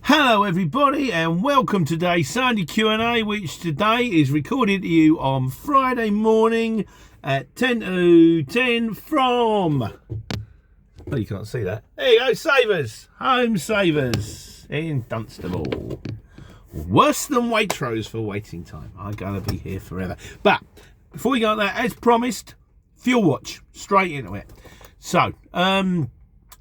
Hello everybody and welcome to today's Sunday Q&A, which today is recorded to you on Friday morning at 10 to 10 from... Oh, you can't see that. There you go, Savers, Home Savers in Dunstable. Worse than Waitrose for waiting time. I'm going to be here forever. But before we go on that, as promised, Fuel Watch, straight into it. So,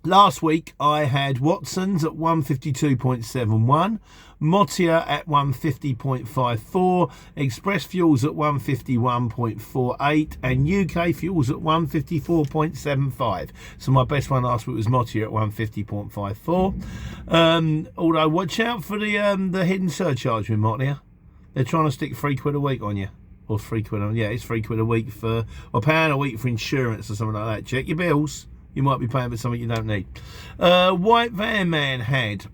last week I had Watson's at 152.71, Motia at 150.54, XPress Fuels at 151.48, and UK Fuels at 154.75. So my best one last week was Motia at 150.54. Although watch out for the hidden surcharge with Motia. They're trying to stick £3 a week on you. Or £3, yeah, it's £3 a week for, or £1 a week for insurance or something like that. Check your bills. You might be paying for something you don't need. White Van Man had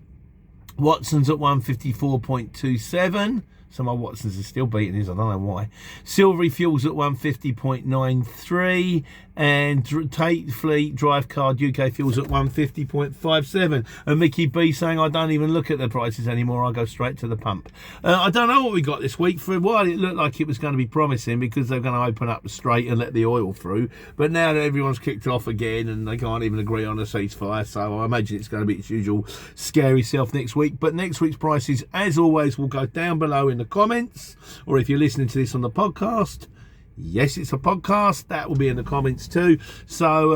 Watson's at 154.27. So my Watson's is still beating his, I don't know why. Silvery Fuels at 150.93. And Tate Fleet Drive Card UK Fuels at 150.57. And Mickey B saying, I don't even look at the prices anymore, I go straight to the pump. I don't know what we got this week. For a while it looked like it was going to be promising because they're going to open up the strait and let the oil through. But now that everyone's kicked off again and they can't even agree on a ceasefire, so I imagine it's going to be its usual scary self next week. But next week's prices, as always, will go down below in the comments, or if you're listening to this on the podcast, yes, it's a podcast, that will be in the comments too. So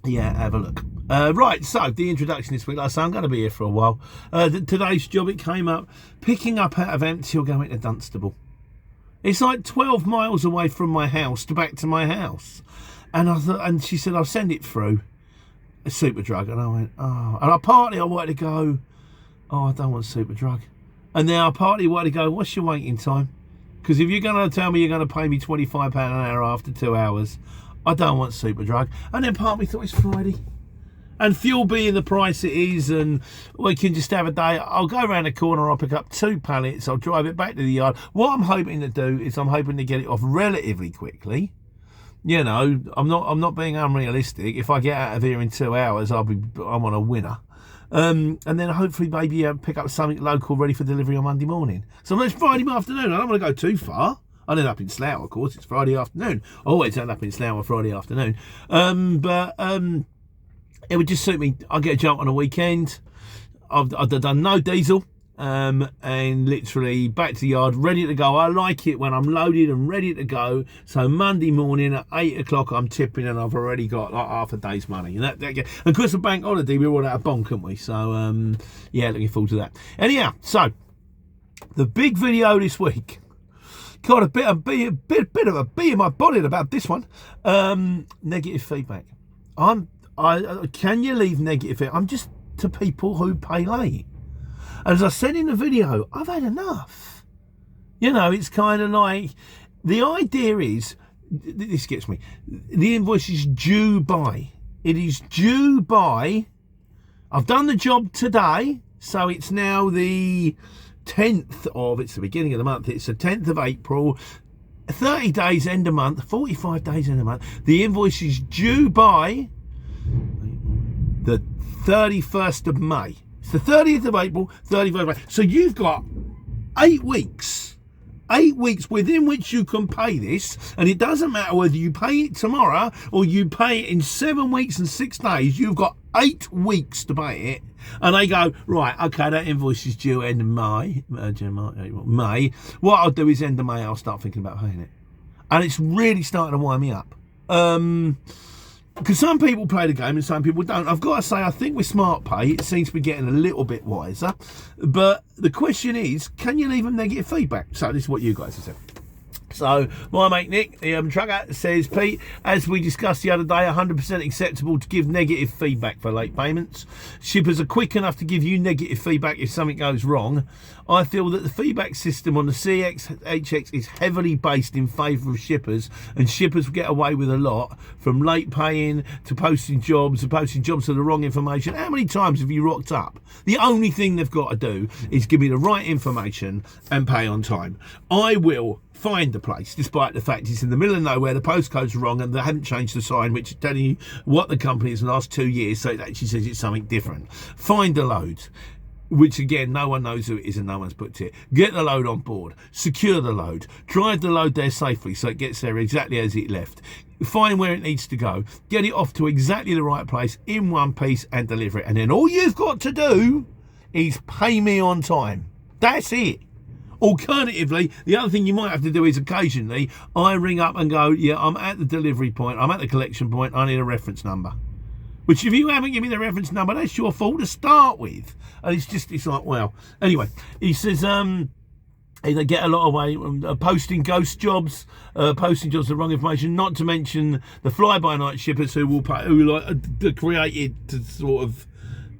yeah, have a look. Right, so the introduction this week, like I say, I'm going to be here for a while. Today's job, it came up picking up out of Antill going to Dunstable. It's like 12 miles away from my house to back to my house, and I thought, and she said I'll send it through a Superdrug, and I went, oh, and I wanted to go, oh, I don't want Superdrug. And then I partly wanted to go, what's your waiting time? Because if you're going to tell me you're going to pay me £25 an hour after 2 hours, I don't want Superdrug. And then part of me thought it's Friday. And fuel being the price it is, and we can just have a day. I'll go around the corner, I'll pick up 2 pallets, I'll drive it back to the yard. What I'm hoping to do is I'm hoping to get it off relatively quickly. You know, I'm not being unrealistic. If I get out of here in 2 hours, I'm on a winner. And then hopefully maybe pick up something local ready for delivery on Monday morning. So it's Friday afternoon. I don't want to go too far. I'll end up in Slough, of course. It's Friday afternoon. I always end up in Slough on Friday afternoon. But it would just suit me. I'll get a jump on a weekend. I've done no diesel. And literally back to the yard, ready to go. I like it when I'm loaded and ready to go. So Monday morning at 8 o'clock, I'm tipping, and I've already got like half a day's money. And that and of course, the bank holiday, we were all out of bond, couldn't we? So yeah, looking forward to that. Anyhow, so the big video this week. Got a bit of a bee in my bonnet about this one. Negative feedback. Can you leave negative feedback? I'm just to people who pay late. As I said in the video, I've had enough. You know, it's kind of like, the idea is, this gets me, the invoice is due by. It is due by, I've done the job today, so it's now the 10th of, it's the beginning of the month, it's the 10th of April, 30 days end of month, 45 days end of month. The invoice is due by the 31st of May. It's the 30th of April, 31st of May. So you've got 8 weeks. 8 weeks within which you can pay this. And it doesn't matter whether you pay it tomorrow or you pay it in 7 weeks and 6 days. You've got 8 weeks to pay it. And they go, right, okay, that invoice is due end of May. May. What I'll do is end of May, I'll start thinking about paying it. And it's really starting to wind me up. Because some people play the game and some people don't. I've got to say, I think with Smart Pay, it seems to be getting a little bit wiser. But the question is, can you leave them negative feedback? So this is what you guys have said. So my mate Nick, the urban trucker, says, Pete, as we discussed the other day, 100% acceptable to give negative feedback for late payments. Shippers are quick enough to give you negative feedback if something goes wrong. I feel that the feedback system on the CX-HX is heavily based in favour of shippers, and shippers will get away with a lot, from late paying to posting jobs to the wrong information. How many times have you rocked up? The only thing they've got to do is give me the right information and pay on time. I will find the place, despite the fact it's in the middle of nowhere, the postcode's wrong, and they haven't changed the sign, which is telling you what the company is in the last 2 years, so it actually says it's something different. Find the load. which again, no one knows who it is and no one's booked it. Get the load on board, secure the load, drive the load there safely so it gets there exactly as it left. Find where it needs to go, get it off to exactly the right place in one piece and deliver it. And then all you've got to do is pay me on time. That's it. Alternatively, the other thing you might have to do is occasionally I ring up and go, yeah, I'm at the delivery point, I'm at the collection point, I need a reference number. Which if you haven't given me the reference number, that's your fault to start with. And it's like, well. Anyway, he says, they get a lot away posting ghost jobs, posting jobs with wrong information, not to mention the fly-by-night shippers who created to sort of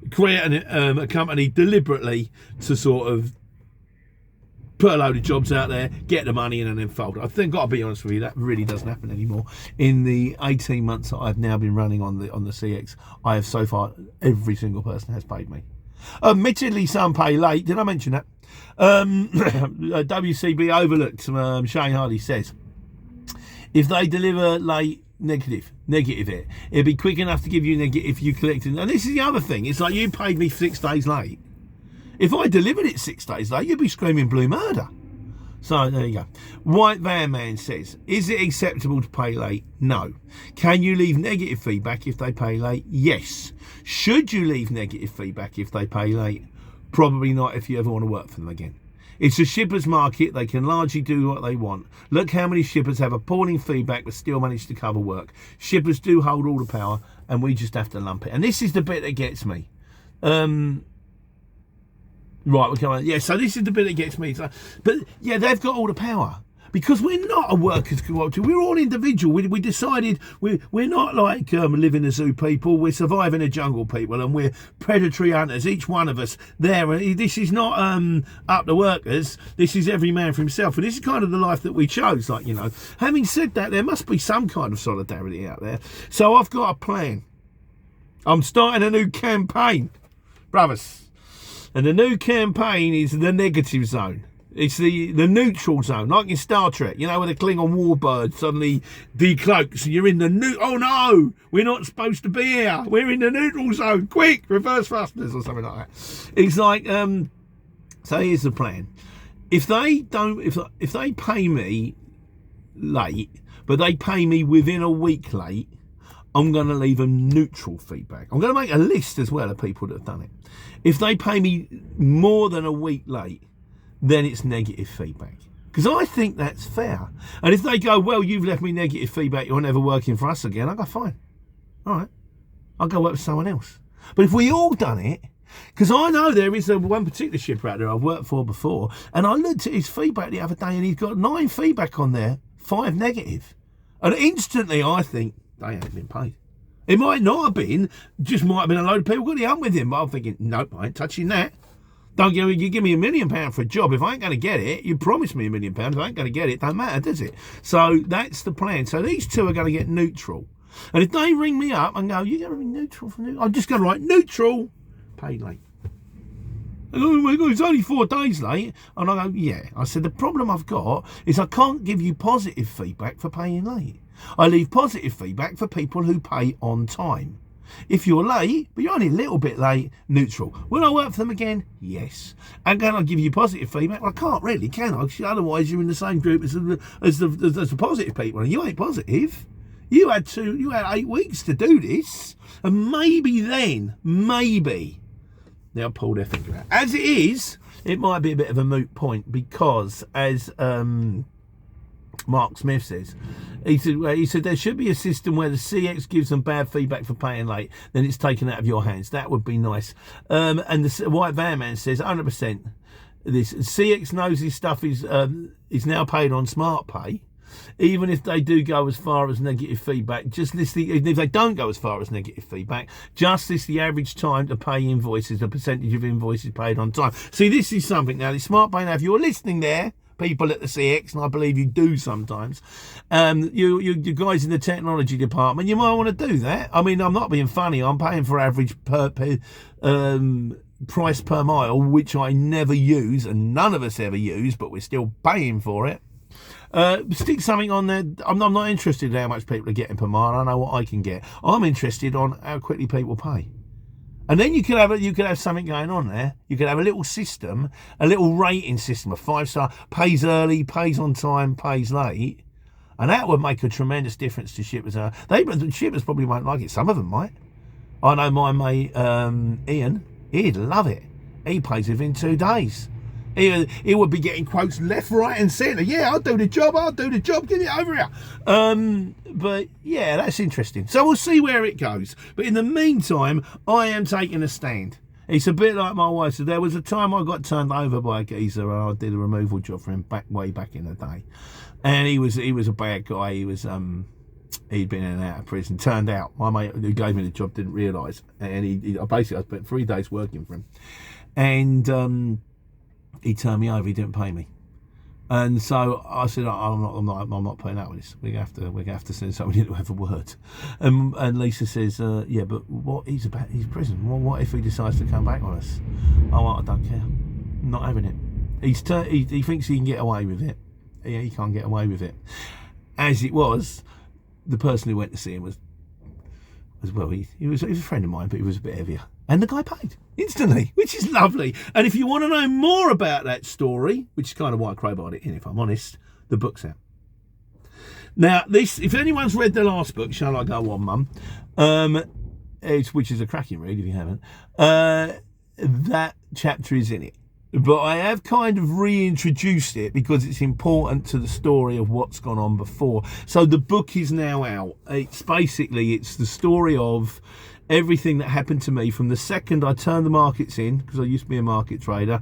create a company deliberately to sort of put a load of jobs out there, get the money in and then fold. I think, got to be honest with you, that really doesn't happen anymore. In the 18 months that I've now been running on the CX, I have so far, every single person has paid me. Admittedly, some pay late. Did I mention that? WCB overlooked. Shane Hardy says, if they deliver late, negative it. It'd be quick enough to give you negative if you collected. And this is the other thing. It's like you paid me 6 days late. If I delivered it 6 days late, you'd be screaming blue murder. So there you go. White Van Man says, is it acceptable to pay late? No. Can you leave negative feedback if they pay late? Yes. Should you leave negative feedback if they pay late? Probably not if you ever want to work for them again. It's a shipper's market. They can largely do what they want. Look how many shippers have appalling feedback but still manage to cover work. Shippers do hold all the power and we just have to lump it. And this is the bit that gets me. Right, we're coming. Yeah, so this is the bit that gets me. So, but yeah, they've got all the power because we're not a workers' cooperative. We're all individual. We decided we're not like live in the zoo people. We're surviving the jungle people, and we're predatory hunters. Each one of us there. This is not up the workers. This is every man for himself, and this is kind of the life that we chose. Like, you know. Having said that, there must be some kind of solidarity out there. So I've got a plan. I'm starting a new campaign, brothers. And the new campaign is the negative zone. It's the neutral zone, like in Star Trek, you know, where the Klingon warbird suddenly decloaks and you're in the oh no, we're not supposed to be here. We're in the neutral zone. Quick, reverse thrusters or something like that. It's like, so here's the plan. If they pay me late, but they pay me within a week late, I'm going to leave them neutral feedback. I'm going to make a list as well of people that have done it. If they pay me more than a week late, then it's negative feedback. Because I think that's fair. And if they go, well, you've left me negative feedback, you're never working for us again, I go, fine. All right. I'll go work with someone else. But if we all done it, because I know there is one particular shipper out there I've worked for before, and I looked at his feedback the other day and he's got 9 feedback on there, 5 negative. And instantly I think, they ain't been paid. It might not have been, just might have been a load of people got the hump with him. But I'm thinking, nope, I ain't touching that. Don't give me, you give me £1 million for a job. If I ain't going to get it, you promise me £1 million. If I ain't going to get it, don't matter, does it? So that's the plan. So these two are going to get neutral. And if they ring me up and go, you're going to be neutral for neutral, I'm just going to write neutral, paid late. Oh my God, it's only 4 days late. And I go, yeah. I said, the problem I've got is I can't give you positive feedback for paying late. I leave positive feedback for people who pay on time. If you're late, but you're only a little bit late, neutral. Will I work for them again? Yes. And can I give you positive feedback? Well, I can't really, can I? Because otherwise you're in the same group as the positive people. And you ain't positive. You had 8 weeks to do this. And maybe then, they'll pull their finger out. As it is, it might be a bit of a moot point because, as Mark Smith says, he said there should be a system where the CX gives them bad feedback for paying late, then it's taken out of your hands. That would be nice. And the White Van Man says 100%. This CX knows his stuff is now paid on Smart Pay. Even if they do go as far as negative feedback, just list if they don't go as far as negative feedback, just list the average time to pay invoices, the percentage of invoices paid on time. See, this is something now, the Smart Pay, now if you're listening there, people at the CX, and I believe you do sometimes, you guys in the technology department, you might want to do that. I mean, I'm not being funny, I'm paying for average price per mile, which I never use, and none of us ever use, but we're still paying for it. Stick something on there. I'm not interested in how much people are getting per mile. I know what I can get. I'm interested on how quickly people pay. And then you could have something going on there. You could have a little system, a little rating system, a 5-star, pays early, pays on time, pays late. And that would make a tremendous difference to shippers. Shippers probably won't like it. Some of them might. I know my mate Ian, he'd love it. He pays within 2 days. He would be getting quotes left, right and centre. Yeah, I'll do the job, get it over here. But yeah, that's interesting. So we'll see where it goes. But in the meantime, I am taking a stand. It's a bit like my wife said. There was a time I got turned over by a geezer and I did a removal job for him way back in the day. And he was a bad guy. He was he'd been in and out of prison. Turned out my mate who gave me the job didn't realise, and he basically I spent 3 days working for him, and he turned me over. He didn't pay me, and so I said, I'm not putting up with this. We have to send somebody in to have a word. And Lisa says, yeah, but what he's about? He's prison. Well, what if he decides to come back on us? Oh, I don't care. I'm not having it. He thinks he can get away with it. Yeah, he can't get away with it. As it was, the person who went to see him was well. He was a friend of mine, but he was a bit heavier. And the guy paid instantly, which is lovely. And if you want to know more about that story, which is kind of why I crowbarred it in, if I'm honest, the book's out. Now, if anyone's read the last book, Shall I Go On, Mum? Which is a cracking read if you haven't. That chapter is in it. But I have kind of reintroduced it because it's important to the story of what's gone on before. So the book is now out. It's the story of everything that happened to me from the second I turned the markets in, because I used to be a market trader,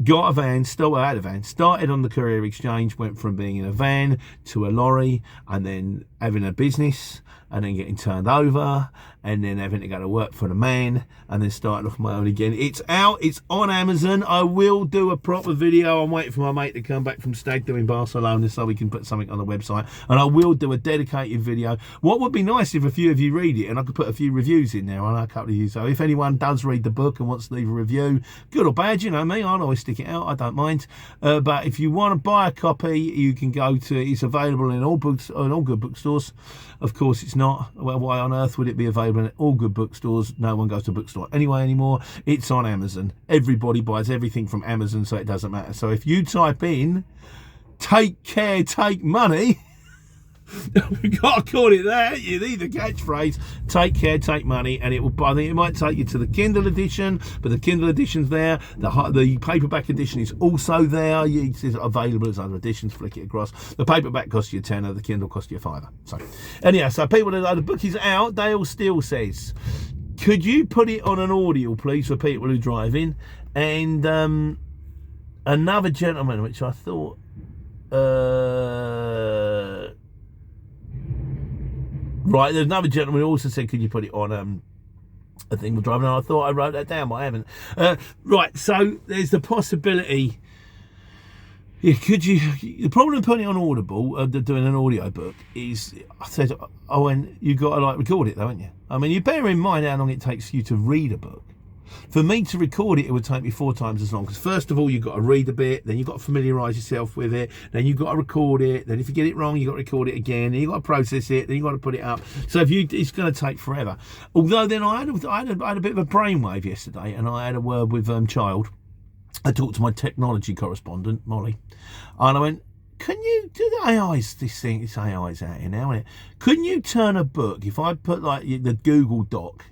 got a van, started on the courier exchange, went from being in a van to a lorry, and then having a business, and then getting turned over, and then having to go to work for the man, and then starting off my own again. It's out, it's on Amazon. I will do a proper video. I'm waiting for my mate to come back from Stag Do in Barcelona so we can put something on the website, and I will do a dedicated video. What would be nice if a few of you read it, and I could put a few reviews in there. I know a couple of you, so if anyone does read the book and wants to leave a review, good or bad, you know me, I'll always stick it out, I don't mind. But if you want to buy a copy, you can go to, it's available in all good bookstores. Of course it's not. Well, why on earth would it be available in all good bookstores? No one goes to a bookstore anyway anymore. It's on Amazon. Everybody buys everything from Amazon, so it doesn't matter. So if you type in "take care, take money," we got to call it that. You need the catchphrase "take care, take money," and I think it might take you to the Kindle edition, but the Kindle edition's there. The paperback edition is also there. It's available as other editions. Flick it across. The paperback costs you £10, the Kindle costs you £5. So anyhow, so people that know the book is out. Dale Steele says, could you put it on an audio, please, for people who drive in? And another gentleman, which I thought right, there's another gentleman who also said, could you put it on a thing we're driving on? I thought I wrote that down, but I haven't. Right, so there's the possibility. Yeah, the problem with putting it on Audible, doing an audio book, is I said, you got to record it though, haven't you? I mean, you bear in mind how long it takes you to read a book. For me to record it, it would take me 4 times as long, because first of all, you've got to read a bit, then you've got to familiarise yourself with it, then you've got to record it, then if you get it wrong, you've got to record it again, then you've got to process it, then you've got to put it up. So it's going to take forever. Although then I had a bit of a brainwave yesterday, and I had a word with Child. I talked to my technology correspondent, Molly, and I went, can you do the AI's, this AI's out here now, isn't it? Couldn't you turn a book, if I put the Google Doc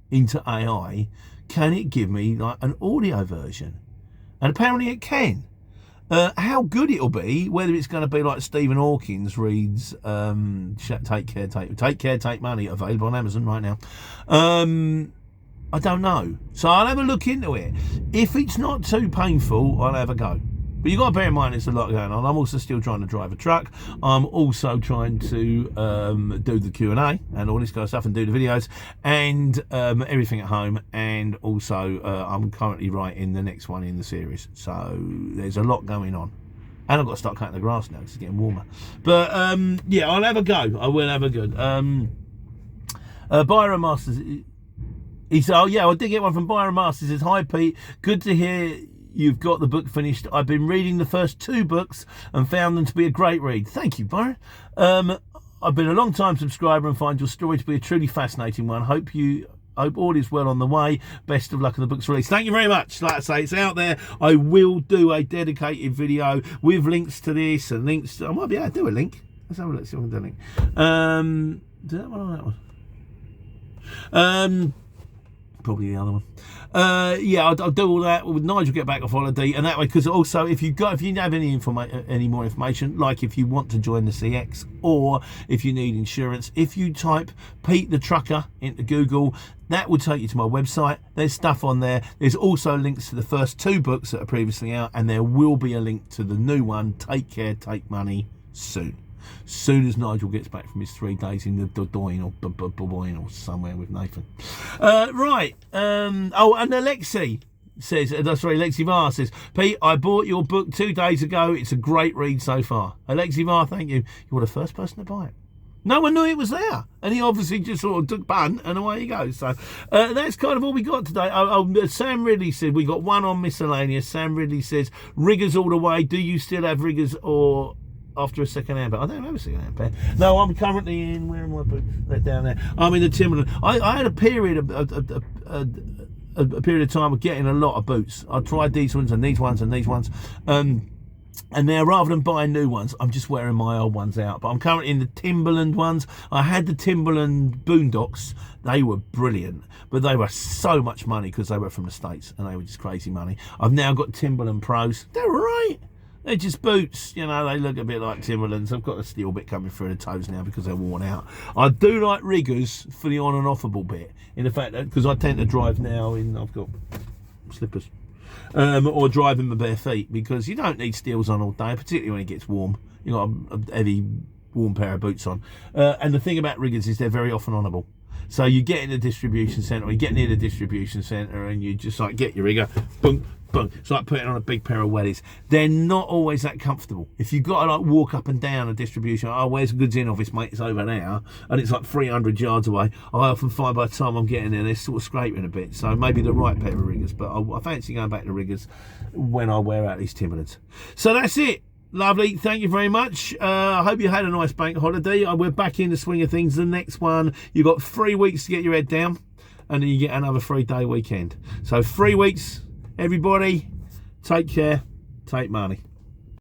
into AI, can it give me an audio version? And apparently it can. How good it'll be, whether it's going to be like Stephen Hawkins reads Take Care, Take Money, available on Amazon right now. I don't know. So I'll have a look into it. If it's not too painful, I'll have a go. But you've got to bear in mind there's a lot going on. I'm also still trying to drive a truck. I'm also trying to do the Q&A and all this kind of stuff, and do the videos and everything at home. And also I'm currently writing the next one in the series. So there's a lot going on. And I've got to start cutting the grass now because it's getting warmer. But yeah, I'll have a go. I will have a good. Byron Masters, he said, oh yeah, I did get one from Byron Masters. He says, hi Pete, good to hear you've got the book finished. I've been reading the first 2 books and found them to be a great read. Thank you, Byron. I've been a long time subscriber and find your story to be a truly fascinating one. Hope you Hope all is well on the way. Best of luck on the book's release. Thank you very much. Like I say, it's out there. I will do a dedicated video with links to this and links to, I might be able to do a link. Let's have a look, see if I can do a link. Do that one or that one? Probably the other one. Yeah, I'll do all that with Nigel. Get back off holiday, and that way, because also if you have any more information, like if you want to join the CX or if you need insurance, if you type Pete the Trucker into Google, that will take you to my website. There's stuff on there. There's also links to the first 2 books that are previously out, and there will be a link to the new one, Take Care, Take Money, soon as Nigel gets back from his 3 days in the Dordogne or somewhere with Nathan. Right. Oh, and Alexi says, Alexi Var says, Pete, I bought your book 2 days ago. It's a great read so far. Alexi Var, thank you. You were the first person to buy it. No one knew it was there, and he obviously just sort of took punt, and away he goes. So that's kind of all we got today. Sam Ridley said we got one on miscellaneous. Sam Ridley says, riggers all the way. Do you still have riggers or after a second-hand pair? I don't have a second-hand pair. No, I'm currently in, where are my boots? They're down there. I'm in the Timberland. I had a period a period of time of getting a lot of boots. I tried these ones and these ones and these ones. And now, rather than buying new ones, I'm just wearing my old ones out. But I'm currently in the Timberland ones. I had the Timberland Boondocks. They were brilliant, but they were so much money because they were from the States and they were just crazy money. I've now got Timberland Pros. They're all right. They're just boots, you know, they look a bit like Timberlands. I've got a steel bit coming through the toes now because they're worn out. I do like riggers for the on and offable bit, in the fact that, because I tend to drive now in, I've got slippers, or drive in my bare feet, because you don't need steels on all day, particularly when it gets warm. You've got a heavy, warm pair of boots on. And the thing about riggers is they're very often honourable. So you get in the distribution centre, or you get near the distribution centre, and you just like get your rigger, boom, boom. It's like putting on a big pair of wellies. They're not always that comfortable. If you've got to like walk up and down a distribution, oh, where's the goods in office, mate? It's over there, and it's like 300 yards away. I often find by the time I'm getting there, they're sort of scraping a bit. So maybe the right pair of riggers, but I fancy going back to riggers when I wear out these Timberlands. So that's it. Lovely, thank you very much. I hope you had a nice bank holiday. We're back in the swing of things. The next one, you've got 3 weeks to get your head down, and then you get another 3-day weekend. So 3 weeks, everybody, take care, take money.